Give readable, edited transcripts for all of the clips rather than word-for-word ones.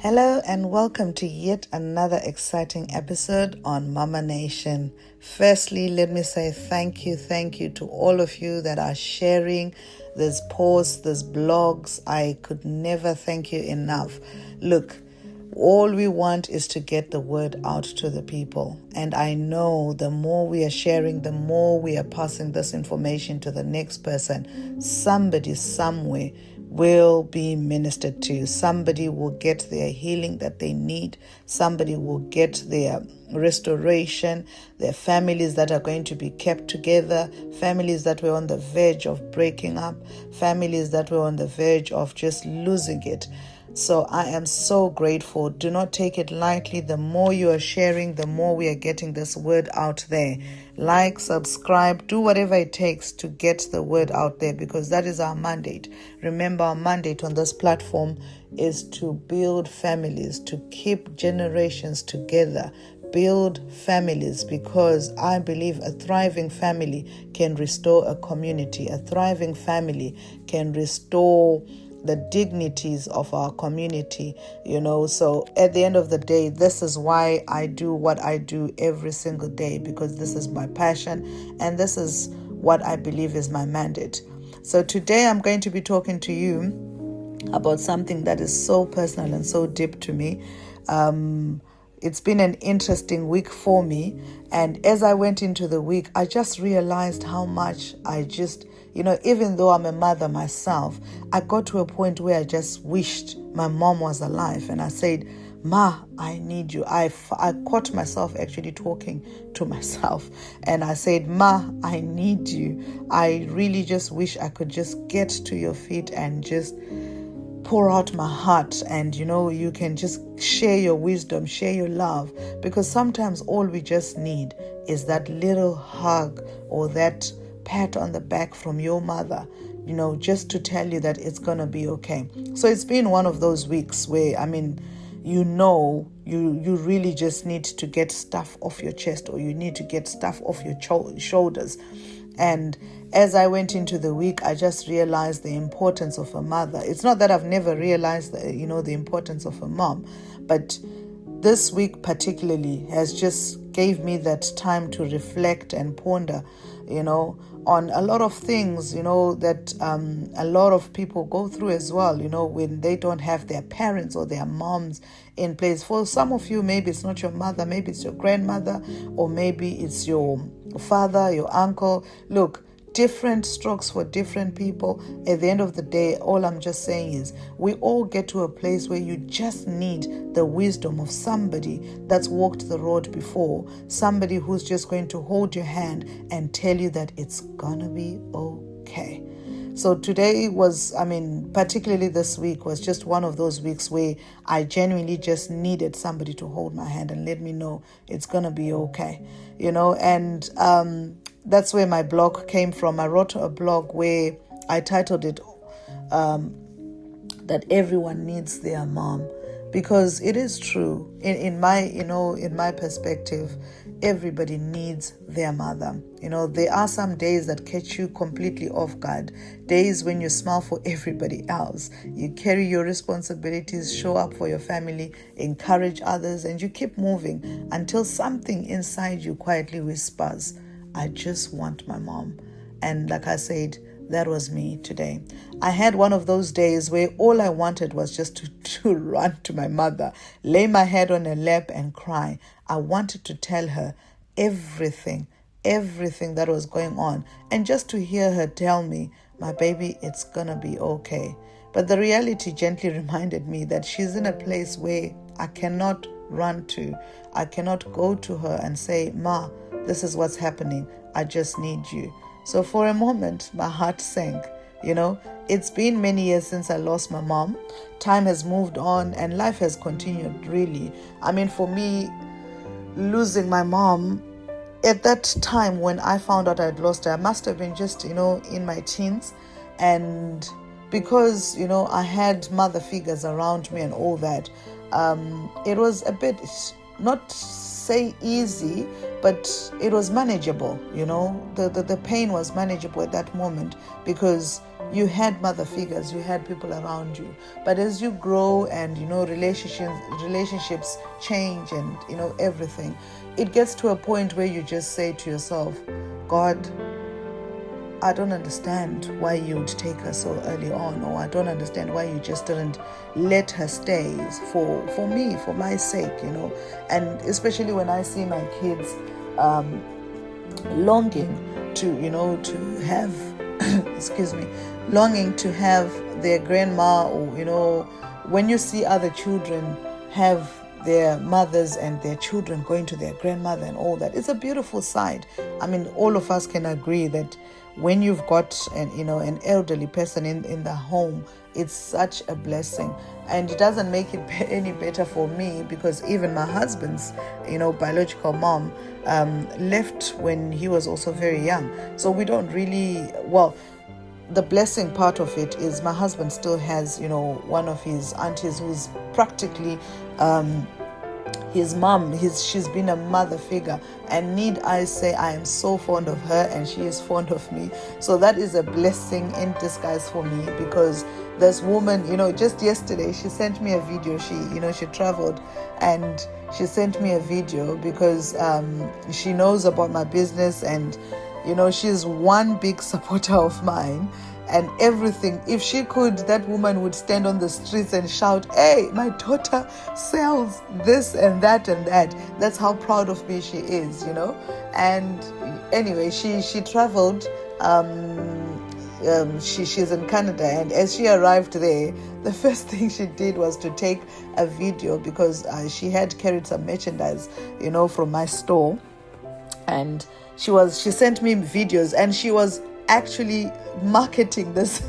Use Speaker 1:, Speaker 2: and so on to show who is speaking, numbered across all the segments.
Speaker 1: Hello and welcome to yet another exciting episode on Mama Nation. Firstly, let me say thank you to all of you that are sharing these posts, these blogs. I could never thank you enough. Look, all we want is to get the word out to the people. And I know the more we are sharing, the more we are passing this information to the next person. Somebody somewhere will be ministered to. Somebody will get their healing that they need. Somebody will get their restoration. Their families that are going to be kept together. Families that were on the verge of breaking up. Families that were on the verge of just losing it. So I am so grateful. Do not take it lightly. The more you are sharing, the more we are getting this word out there. Like, subscribe, do whatever it takes to get the word out there, because that is our mandate. Remember, our mandate on this platform is to build families, to keep generations together, build families, because I believe a thriving family can restore a community. A thriving family can restore the dignities of our community, So at the end of the day, this is why I do what I do every single day, because this is my passion and this is what I believe is my mandate. So today I'm going to be talking to you about something that is so personal and so deep to me. It's been an interesting week for me. And as I went into the week, I just realized how much even though I'm a mother myself, I got to a point where I just wished my mom was alive. And I said, Ma, I need you. I caught myself actually talking to myself. And I said, Ma, I need you. I really just wish I could just get to your feet and just pour out my heart, and you can just share your wisdom, share your love, because sometimes all we just need is that little hug or that pat on the back from your mother, just to tell you that it's gonna be okay. So it's been one of those weeks where you really just need to get stuff off your chest, or you need to get stuff off your shoulders. And as I went into the week, I just realized the importance of a mother. It's not that I've never realized the importance of a mom, but this week particularly has just gave me that time to reflect and ponder, on a lot of things, that a lot of people go through as well, when they don't have their parents or their moms in place. For some of you, maybe it's not your mother, maybe it's your grandmother, or maybe it's your father, your uncle. Look, different strokes for different people. At the end of the day, all I'm just saying is we all get to a place where you just need the wisdom of somebody that's walked the road before, somebody who's just going to hold your hand and tell you that it's gonna be okay. So today particularly this week was just one of those weeks where I genuinely just needed somebody to hold my hand and let me know it's gonna be okay, and that's where my blog came from. I wrote a blog where I titled it that everyone needs their mom, because it is true. In my perspective, everybody needs their mother. There are some days that catch you completely off guard. Days when you smile for everybody else. You carry your responsibilities, show up for your family, encourage others, and you keep moving until something inside you quietly whispers, I just want my mom. And like I said, that was me today. I had one of those days where all I wanted was just to run to my mother, lay my head on her lap and cry. I wanted to tell her everything that was going on, and just to hear her tell me, my baby, it's gonna be okay. But the reality gently reminded me that she's in a place where I cannot run to. I cannot go to her and say, Ma, this is what's happening. I just need you. So for a moment, my heart sank. It's been many years since I lost my mom. Time has moved on and life has continued, really. For me, losing my mom, at that time when I found out I'd lost her, I must have been just, in my teens. And because, I had mother figures around me and all that, it was a bit, not say easy, but it was manageable. The pain was manageable at that moment, because you had mother figures, you had people around you. But as you grow and, relationships change and, everything, it gets to a point where you just say to yourself, God, I don't understand why you would take her so early on, or I don't understand why you just didn't let her stay for me, for my sake, And especially when I see my kids longing to have, longing to have their grandma, or, when you see other children have their mothers and their children going to their grandmother and all that, it's a beautiful sight. I mean, all of us can agree that when you've got an elderly person in the home, it's such a blessing. And it doesn't make it any better for me, because even my husband's biological mom left when he was also very young. So we don't really, the blessing part of it is my husband still has one of his aunties who's practically his mom. She's been a mother figure, and need I say, I am so fond of her and she is fond of me. So that is a blessing in disguise for me, because this woman, just yesterday she sent me a video. She traveled and she sent me a video because she knows about my business, and she's one big supporter of mine. And everything, if she could, that woman would stand on the streets and shout, "Hey, my daughter sells this and that and that." That's how proud of me she is, And anyway, she traveled. She's in Canada, and as she arrived there, the first thing she did was to take a video, because she had carried some merchandise, from my store, and she sent me videos, and she was actually marketing this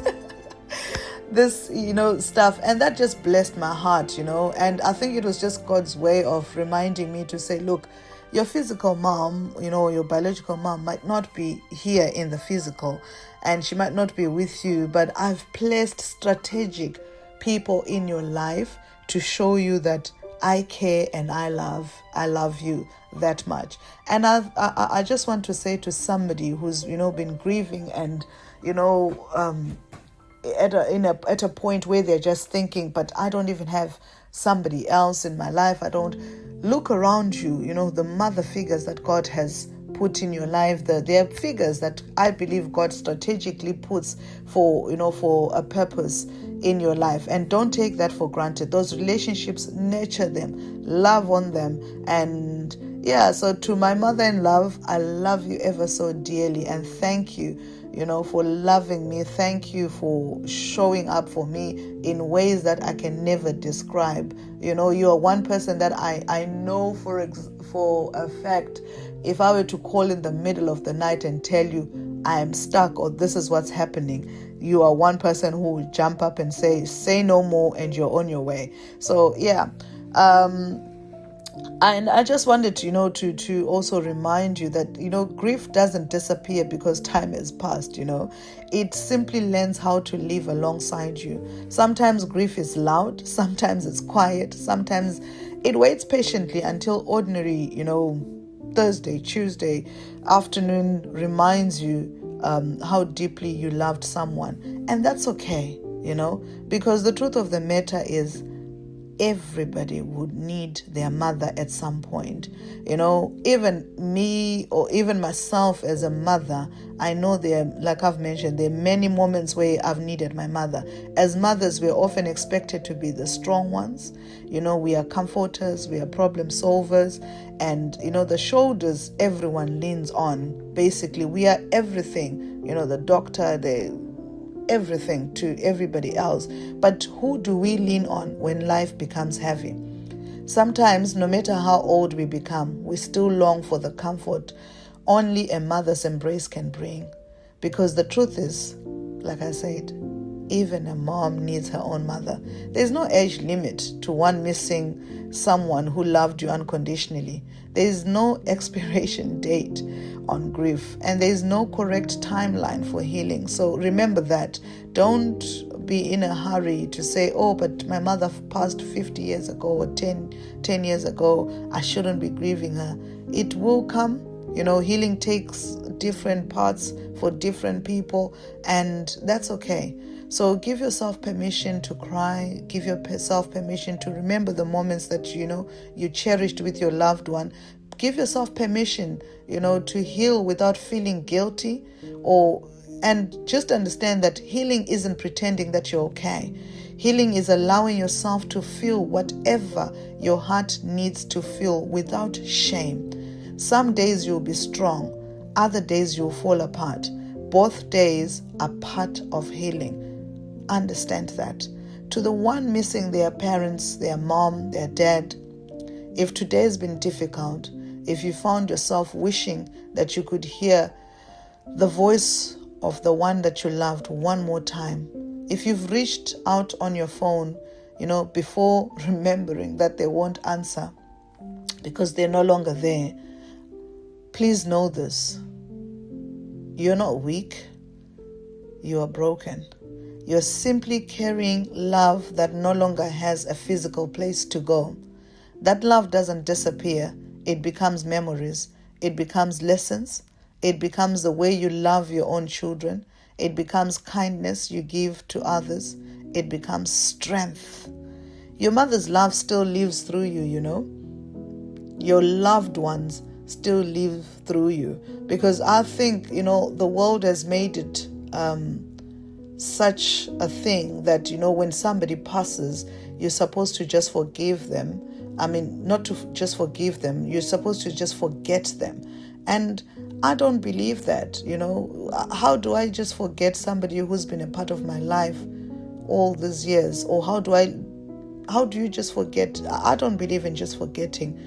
Speaker 1: this stuff, and that just blessed my heart, and I think it was just God's way of reminding me to say, look, your physical mom, your biological mom might not be here in the physical, and she might not be with you, but I've placed strategic people in your life to show you that I care and I love you that much. And I just want to say to somebody who's been grieving and at a point where they're just thinking, but I don't even have somebody else in my life. I don't look around you. The mother figures that God has put in your life, they're figures that I believe God strategically puts for a purpose in your life, and don't take that for granted. Those relationships, nurture them, love on them. And so to my mother-in-law, I love you ever so dearly, and thank you for loving me. Thank you for showing up for me in ways that I can never describe. You are one person that I know for a fact, if I were to call in the middle of the night and tell you I am stuck or this is what's happening, you are one person who will jump up and say no more, and you're on your way. So and I just wanted to also remind you that grief doesn't disappear because time has passed. It simply learns how to live alongside you. Sometimes grief is loud, sometimes it's quiet, sometimes it waits patiently until ordinary Thursday, Tuesday afternoon reminds you how deeply you loved someone. And that's okay, because the truth of the matter is everybody would need their mother at some point. Even me or even myself as a mother, I know like I've mentioned, there are many moments where I've needed my mother. As mothers, we're often expected to be the strong ones. We are comforters, we are problem solvers, and the shoulders everyone leans on. Basically, we are everything, the doctor, everything to everybody else. But who do we lean on when life becomes heavy? Sometimes, no matter how old we become, we still long for the comfort only a mother's embrace can bring. Because the truth is, like I said, even a mom needs her own mother. There's no age limit to one missing someone who loved you unconditionally. There is no expiration date on grief, and there is no correct timeline for healing. So remember that. Don't be in a hurry to say, oh, but my mother passed 50 years ago or 10 years ago. I shouldn't be grieving her. It will come. Healing takes different parts for different people, and that's okay. So give yourself permission to cry. Give yourself permission to remember the moments that, you cherished with your loved one. Give yourself permission, to heal without feeling guilty, and just understand that healing isn't pretending that you're okay. Healing is allowing yourself to feel whatever your heart needs to feel without shame. Some days you'll be strong, other days you'll fall apart. Both days are part of healing. Understand that. To the one missing their parents, their mom, their dad, if today has been difficult, if you found yourself wishing that you could hear the voice of the one that you loved one more time, if you've reached out on your phone, before remembering that they won't answer because they're no longer there, please know this. You're not weak. You are broken. You're simply carrying love that no longer has a physical place to go. That love doesn't disappear. It becomes memories. It becomes lessons. It becomes the way you love your own children. It becomes kindness you give to others. It becomes strength. Your mother's love still lives through you, Your loved ones still live through you. Because I think, the world has made it such a thing that, when somebody passes, you're supposed to just forgive them. I mean, not to just forgive them, you're supposed to just forget them. And I don't believe that, How do I just forget somebody who's been a part of my life all these years? Or how do you just forget? I don't believe in just forgetting,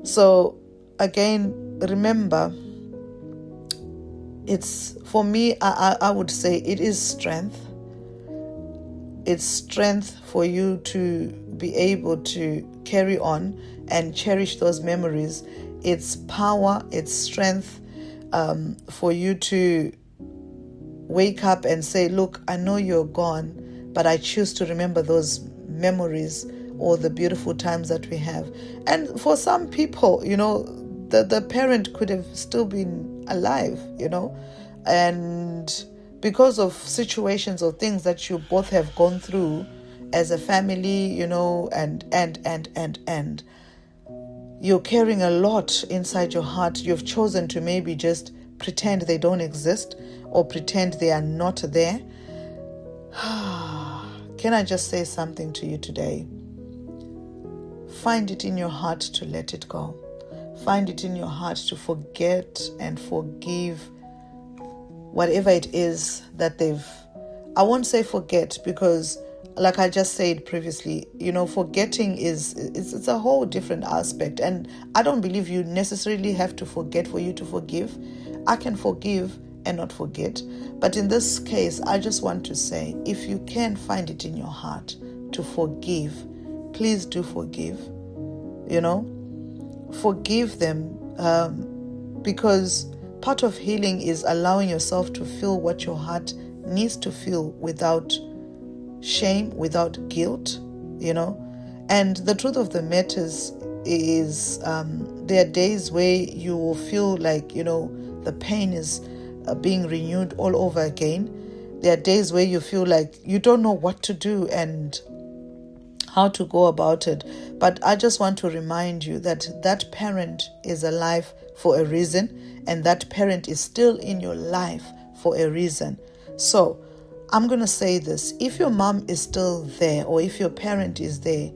Speaker 1: So again, remember, it's, for me, I would say it is strength. It's strength for you to be able to carry on and cherish those memories. It's power, it's strength for you to wake up and say, look, I know you're gone, but I choose to remember those memories or the beautiful times that we have. And for some people, the parent could have still been alive, and because of situations or things that you both have gone through as a family, and you're carrying a lot inside your heart. You've chosen to maybe just pretend they don't exist or pretend they are not there. Can I just say something to you today? Find it in your heart to let it go. Find it in your heart to forget and forgive whatever it is that I won't say forget, because like I just said previously, forgetting it's a whole different aspect. And I don't believe you necessarily have to forget for you to forgive. I can forgive and not forget. But in this case, I just want to say, if you can find it in your heart to forgive, please do forgive. Forgive them, because part of healing is allowing yourself to feel what your heart needs to feel without shame, without guilt, And the truth of the matter is there are days where you will feel like, the pain is being renewed all over again. There are days where you feel like you don't know what to do and how to go about it. But I just want to remind you that that parent is alive for a reason, and that parent is still in your life for a reason. So I'm going to say this. If your mom is still there, or if your parent is there,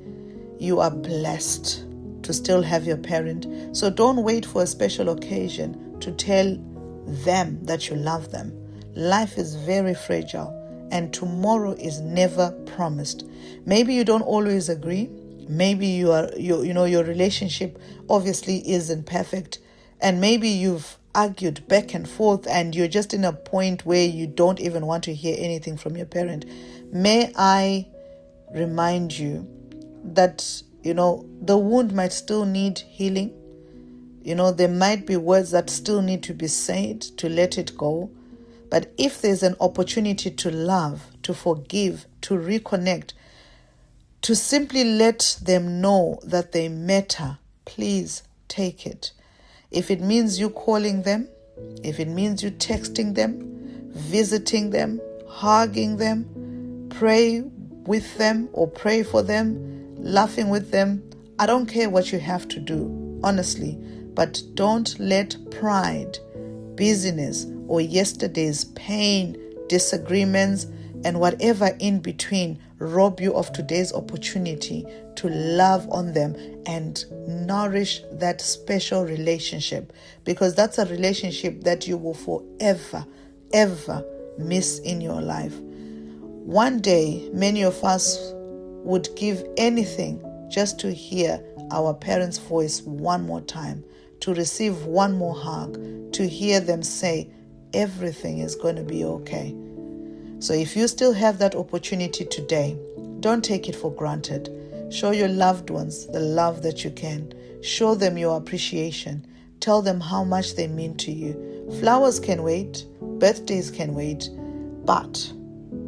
Speaker 1: you are blessed to still have your parent. So don't wait for a special occasion to tell them that you love them. Life is very fragile, and tomorrow is never promised. Maybe you don't always agree. Maybe your relationship obviously isn't perfect, and maybe you've argued back and forth and you're just in a point where you don't even want to hear anything from your parent. May I remind you that the wound might still need healing. There might be words that still need to be said to let it go. But if there's an opportunity to love, to forgive, to reconnect, to simply let them know that they matter, please take it. If it means you calling them, if it means you texting them, visiting them, hugging them, pray with them or pray for them, laughing with them, I don't care what you have to do, honestly, but don't let pride, busyness, or yesterday's pain, disagreements, and whatever in between rob you of today's opportunity to love on them and nourish that special relationship, because that's a relationship that you will forever, ever miss in your life. One day, many of us would give anything just to hear our parents' voice one more time, to receive one more hug, to hear them say, everything is going to be okay. So if you still have that opportunity today, don't take it for granted. Show your loved ones the love that you can. Show them your appreciation. Tell them how much they mean to you. Flowers can wait, birthdays can wait, but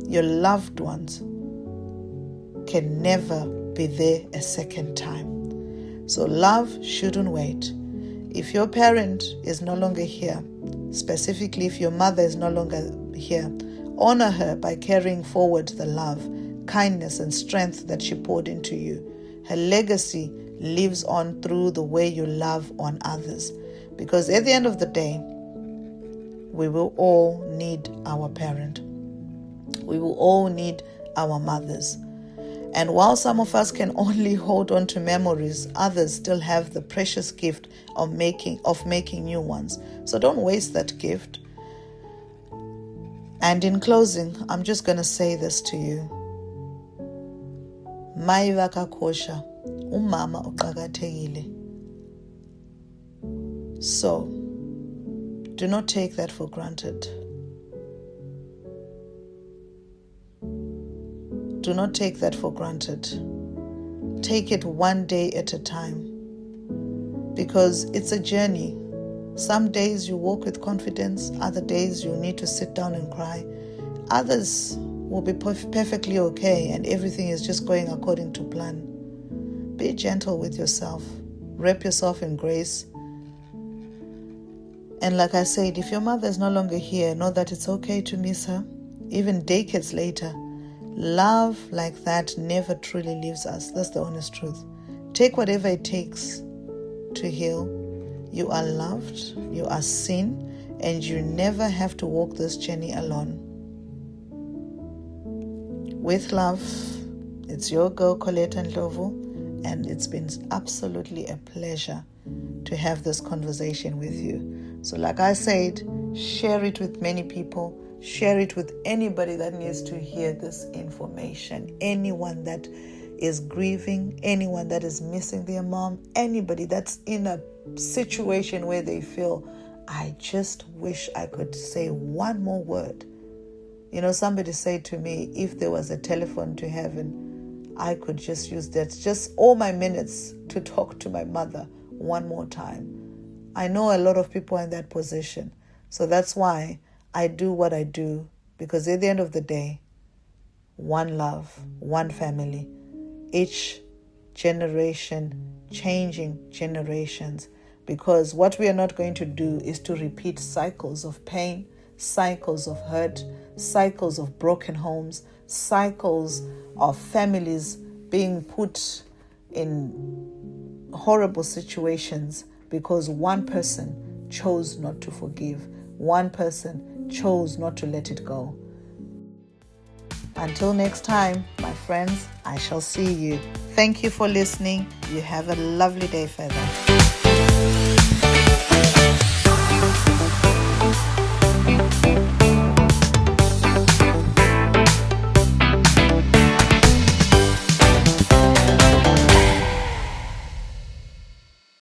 Speaker 1: your loved ones can never be there a second time. So love shouldn't wait. If your parent is no longer here, specifically if your mother is no longer here, honor her by carrying forward the love, kindness, and strength that she poured into you. Her legacy lives on through the way you love on others. Because at the end of the day, we will all need our parent. We will all need our mothers. And while some of us can only hold on to memories, others still have the precious gift of making new ones. So don't waste that gift. And in closing, I'm just going to say this to you. Mai vakakosha, umama uqakathekile. So, do not take that for granted. Do not take that for granted. Take it one day at a time, because it's a journey. Some days you walk with confidence, other days you need to sit down and cry. Others will be perfectly okay and everything is just going according to plan. Be gentle with yourself. Wrap yourself in grace. And like I said, if your mother is no longer here, know that it's okay to miss her. Even decades later, love like that never truly leaves us. That's the honest truth. Take whatever it takes to heal. You are loved, you are seen, and you never have to walk this journey alone. With love, it's your girl Colleta and it's been absolutely a pleasure to have this conversation with you. So like I said, share it with many people. Share it with anybody that needs to hear this information. Anyone that is grieving, anyone that is missing their mom, anybody that's in a situation where they feel, I just wish I could say one more word. You know, somebody said to me, if there was a telephone to heaven, I could just use that, just all my minutes to talk to my mother one more time. I know a lot of people are in that position. So that's why I do what I do, because at the end of the day, one love, one family, each generation changing generations, because what we are not going to do is to repeat cycles of pain, cycles of hurt, cycles of broken homes, cycles of families being put in horrible situations because one person chose not to forgive, one person chose not to let it go. Until next time, my friends, I shall see you. Thank you for listening. You have a lovely day further.